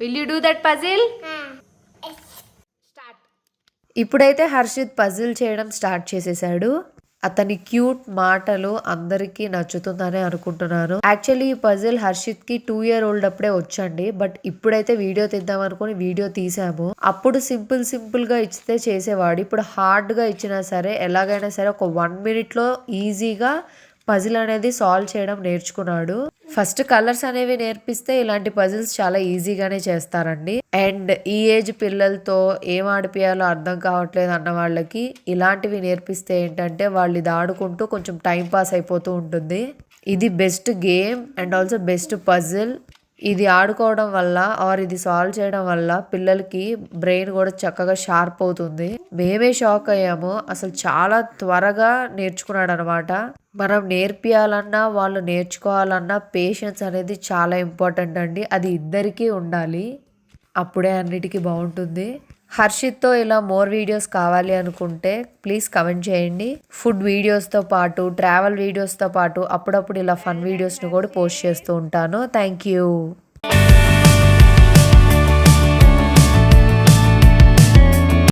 Will you do that puzzle? Start. ఇప్పుడైతే Harshit puzzle చేయడం start చేసేసాడు. అతని క్యూట్ మాటలు అందరికీ నచ్చుతుందని అనుకుంటున్నాను. యాక్చువల్లీ ఈ పజిల్ హర్షిత్ కి 2 year old అప్పుడే వచ్చండి. బట్ ఇప్పుడైతే వీడియో తీద్దాం అనుకుని వీడియో తీసాము. అప్పుడు సింపుల్ గా ఇచ్చితే చేసేవాడు. ఇప్పుడు హార్డ్ గా ఇచ్చినా సరే ఎలాగైనా సరే ఒక 1 minute లో ఈజీగా పజిల్ అనేది సాల్వ్ చేయడం నేర్చుకున్నాడు. ఫస్ట్ కలర్స్ అనేవి నేర్పిస్తే ఇలాంటి పజిల్స్ చాలా ఈజీగానే చేస్తారండి. అండ్ ఈ ఏజ్ పిల్లలతో ఏం ఆడిపియాలో అర్థం కావట్లేదు అన్న వాళ్ళకి ఇలాంటివి నేర్పిస్తే ఏంటంటే వాళ్ళు ఇది ఆడుకుంటూ కొంచెం టైం పాస్ అయిపోతూ ఉంటుంది. ఇది best game and also best puzzle. ఇది ఆడుకోవడం వల్ల ఆర్ ఇది సాల్వ్ చేయడం వల్ల పిల్లలకి బ్రెయిన్ కూడా చక్కగా షార్ప్ అవుతుంది. మేమే షాక్ అయ్యాము. అసలు చాలా త్వరగా నేర్చుకున్నాడు అనమాట. మనం నేర్పియాలన్నా వాళ్ళు నేర్చుకోవాలన్నా పేషెన్స్ అనేది చాలా ఇంపార్టెంట్ అండి. అది ఇద్దరికీ ఉండాలి. అప్పుడే అన్నిటికీ బాగుంటుంది. హర్షిత్తో ఇలా మోర్ వీడియోస్ కావాలి అనుకుంటే ప్లీజ్ కమెంట్ చేయండి. ఫుడ్ వీడియోస్తో పాటు ట్రావెల్ వీడియోస్తో పాటు అప్పుడప్పుడు ఇలా ఫన్ వీడియోస్ని కూడా పోస్ట్ చేస్తూ ఉంటాను. Thank you.